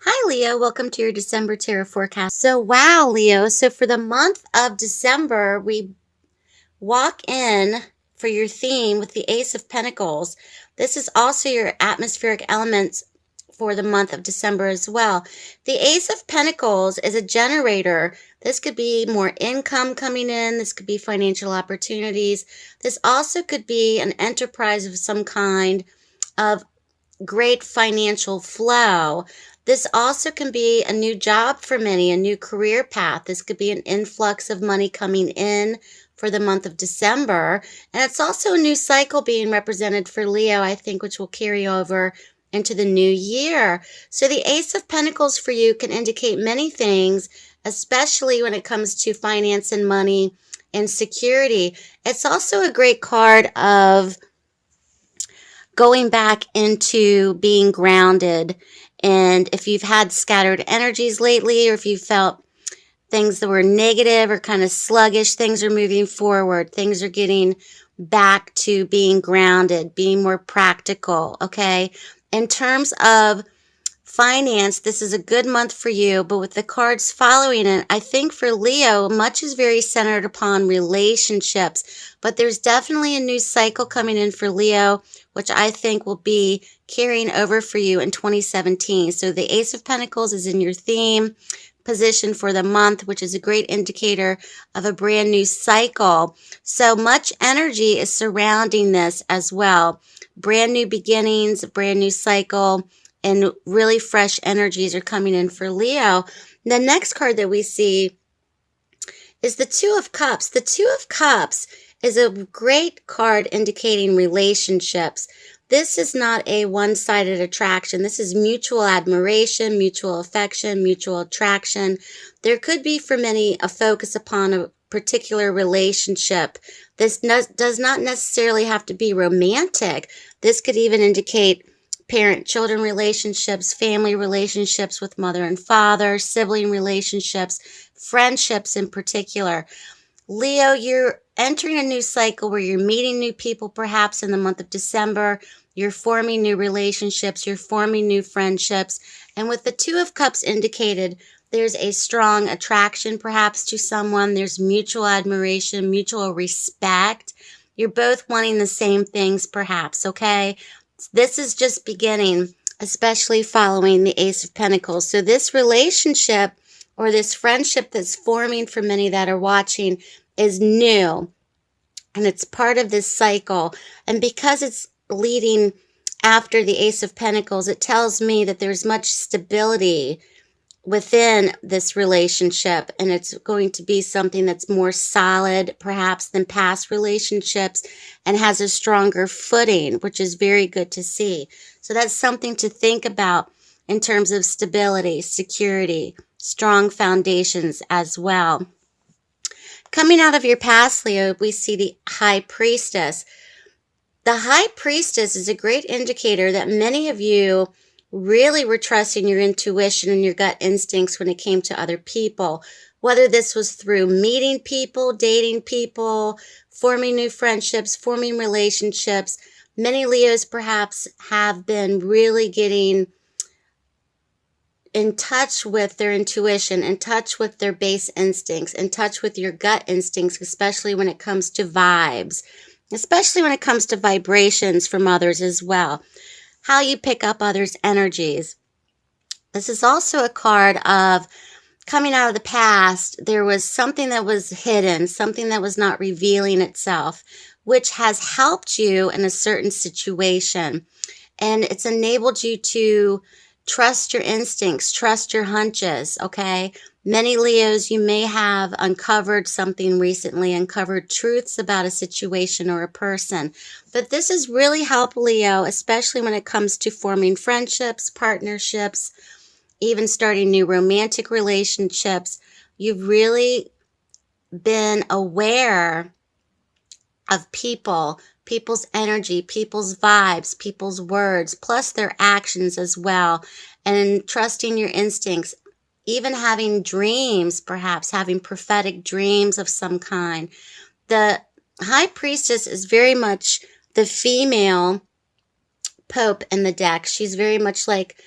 Hi, Leo. Welcome to your December Tarot forecast. So, wow, Leo. So, for the month of December, we walk in for your theme with the Ace of Pentacles. This is also your atmospheric elements for the month of December as well. The Ace of Pentacles is a generator. This could be more income coming in. This could be financial opportunities. This also could be an enterprise of some kind of great financial flow. This also can be a new job for many, a new career path. This could be an influx of money coming in for the month of December. And it's also a new cycle being represented for Leo, I think, which will carry over into the new year. So the Ace of Pentacles for you can indicate many things, especially when it comes to finance and money and security. It's also a great card of going back into being grounded. And if you've had scattered energies lately, or if you felt things that were negative or kind of sluggish, things are moving forward. Things are getting back to being grounded, being more practical, okay? In terms of finance, this is a good month for you, but with the cards following it, I think for Leo, much is very centered upon relationships, but there's definitely a new cycle coming in for Leo, which I think will be carrying over for you in 2017. So the Ace of Pentacles is in your theme position for the month, which is a great indicator of a brand new cycle. So much energy is surrounding this as well. Brand new beginnings, brand new cycle, and really fresh energies are coming in for Leo. The next card that we see is the Two of Cups. The Two of Cups is a great card indicating relationships. This is not a one-sided attraction. This is mutual admiration, mutual affection, mutual attraction. There could be for many a focus upon a particular relationship. This does not necessarily have to be romantic. This could even indicate parent-children relationships, family relationships with mother and father, sibling relationships, friendships in particular. Leo, you're entering a new cycle where you're meeting new people perhaps in the month of December. You're forming new relationships. You're forming new friendships. And with the Two of Cups indicated, there's a strong attraction perhaps to someone. There's mutual admiration, mutual respect. You're both wanting the same things perhaps, okay? This is just beginning, especially following the Ace of Pentacles. So this relationship or this friendship that's forming for many that are watching is new, and it's part of this cycle. And because it's leading after the Ace of Pentacles, it tells me that there's much stability within this relationship, and it's going to be something that's more solid perhaps than past relationships and has a stronger footing, which is very good to see. So that's something to think about in terms of stability, security, strong foundations as well. Coming out of your past, Leo, we see the High Priestess. The High Priestess is a great indicator that many of you really were trusting your intuition and your gut instincts when it came to other people, whether this was through meeting people, dating people, forming new friendships, forming relationships. Many Leos perhaps have been really getting in touch with their intuition, in touch with their base instincts, in touch with your gut instincts, especially when it comes to vibes, especially when it comes to vibrations from others as well. How you pick up others' energies. This is also a card of coming out of the past. There was something that was hidden, something that was not revealing itself, which has helped you in a certain situation. And it's enabled you to trust your instincts, trust your hunches, okay? Many Leos, you may have uncovered something recently, uncovered truths about a situation or a person. But this has really helped Leo, especially when it comes to forming friendships, partnerships, even starting new romantic relationships. You've really been aware of people, people's energy, people's vibes, people's words, plus their actions as well, and trusting your instincts, even having dreams, perhaps having prophetic dreams of some kind. The High Priestess is very much the female Pope in the deck. She's very much like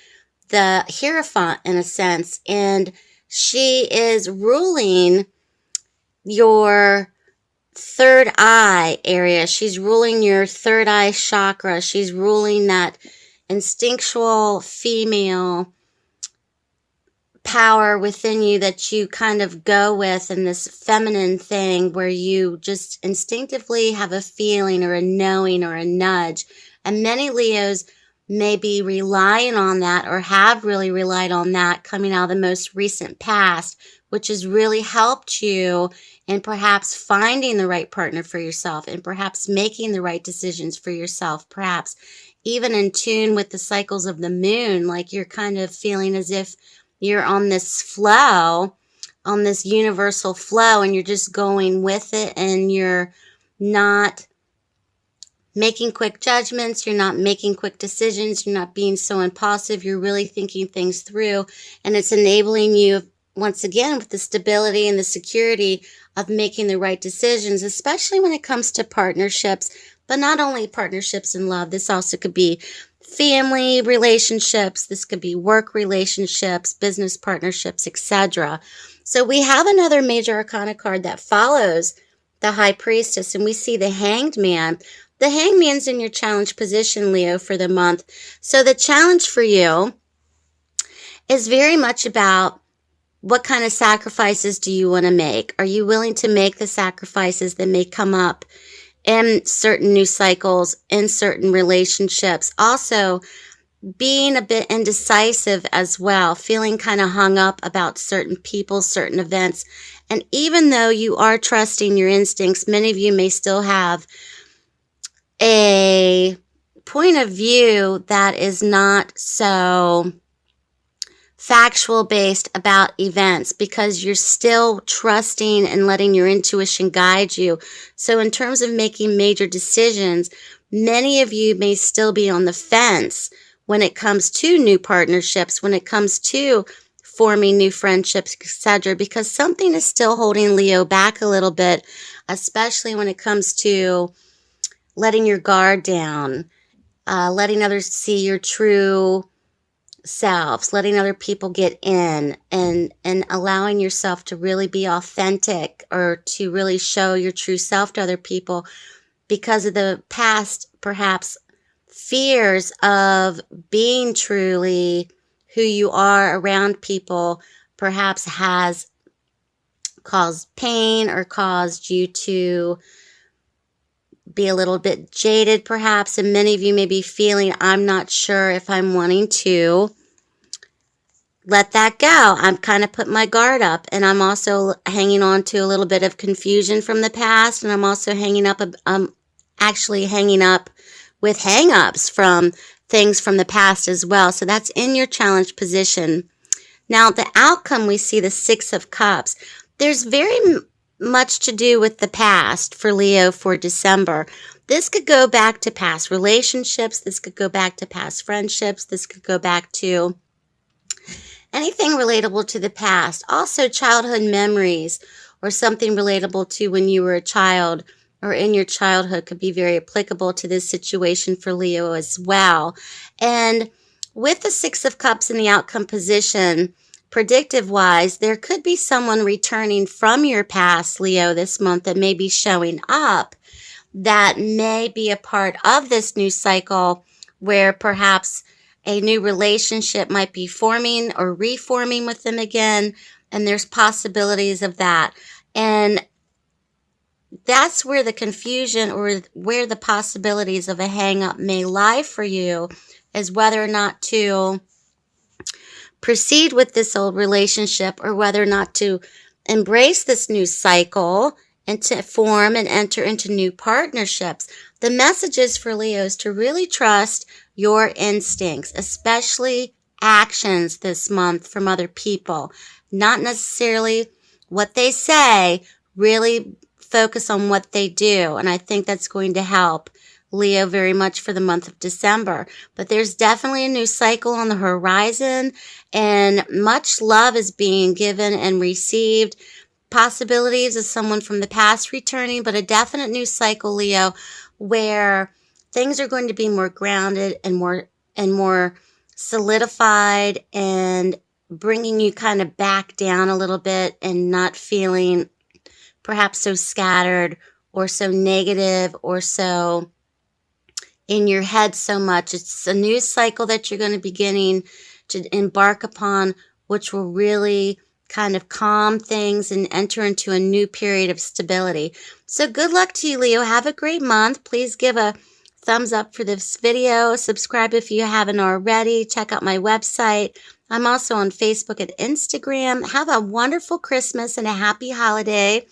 the Hierophant in a sense, and she is ruling your third eye area. She's ruling your third eye chakra. She's ruling that instinctual female power within you that you kind of go with, in this feminine thing where you just instinctively have a feeling or a knowing or a nudge. And many Leos may be relying on that, or have really relied on that, coming out of the most recent past, which has really helped you in perhaps finding the right partner for yourself, and perhaps making the right decisions for yourself, perhaps even in tune with the cycles of the moon. Like you're kind of feeling as if you're on this flow, on this universal flow, and you're just going with it, and you're not making quick judgments, you're not making quick decisions, you're not being so impulsive, you're really thinking things through, and it's enabling you, once again, with the stability and the security of making the right decisions, especially when it comes to partnerships, but not only partnerships in love. This also could be family relationships, this could be work relationships, business partnerships, etc. So we have another major arcana card that follows the High Priestess, and we see the Hanged Man. The Hanged Man's in your challenge position, Leo, for the month. So the challenge for you is very much about what kind of sacrifices do you want to make? Are you willing to make the sacrifices that may come up in certain new cycles, in certain relationships? Also, being a bit indecisive as well, feeling kind of hung up about certain people, certain events. And even though you are trusting your instincts, many of you may still have a point of view that is not so factual based about events, because you're still trusting and letting your intuition guide you. So in terms of making major decisions, many of you may still be on the fence when it comes to new partnerships, when it comes to forming new friendships, etc., because something is still holding Leo back a little bit, especially when it comes to letting your guard down, letting others see your true selves, letting other people get in, and allowing yourself to really be authentic, or to really show your true self to other people, because of the past, perhaps, fears of being truly who you are around people, perhaps has caused pain or caused you to be a little bit jaded, perhaps. And many of you may be feeling, I'm not sure if I'm wanting to let that go. I'm kind of put my guard up, and I'm also hanging on to a little bit of confusion from the past, and I'm also hanging up with hang-ups from things from the past as well. So that's in your challenge position. Now, the outcome, we see the Six of Cups. There's very much to do with the past for Leo for December. This could go back to past relationships. This could go back to past friendships. This could go back to anything relatable to the past. Also, childhood memories, or something relatable to when you were a child or in your childhood, could be very applicable to this situation for Leo as well. And with the Six of Cups in the outcome position, predictive-wise, there could be someone returning from your past, Leo, this month, that may be showing up, that may be a part of this new cycle, where perhaps a new relationship might be forming or reforming with them again, and there's possibilities of that. And that's where the confusion, or where the possibilities of a hang-up may lie for you, is whether or not to proceed with this old relationship, or whether or not to embrace this new cycle and to form and enter into new partnerships. The message is for Leos to really trust your instincts, especially actions this month from other people. Not necessarily what they say, really focus on what they do. And I think that's going to help Leo very much for the month of December. But there's definitely a new cycle on the horizon, and much love is being given and received. Possibilities of someone from the past returning, but a definite new cycle, Leo, where things are going to be more grounded and more solidified and bringing you kind of back down a little bit and not feeling perhaps so scattered or so negative or so in your head so much. It's a new cycle that you're going to be beginning to embark upon, which will really kind of calm things and enter into a new period of stability. So good luck to you, Leo. Have a great month. Please give a thumbs up for this video. Subscribe if you haven't already. Check out my website. I'm also on Facebook and Instagram. Have a wonderful Christmas and a happy holiday.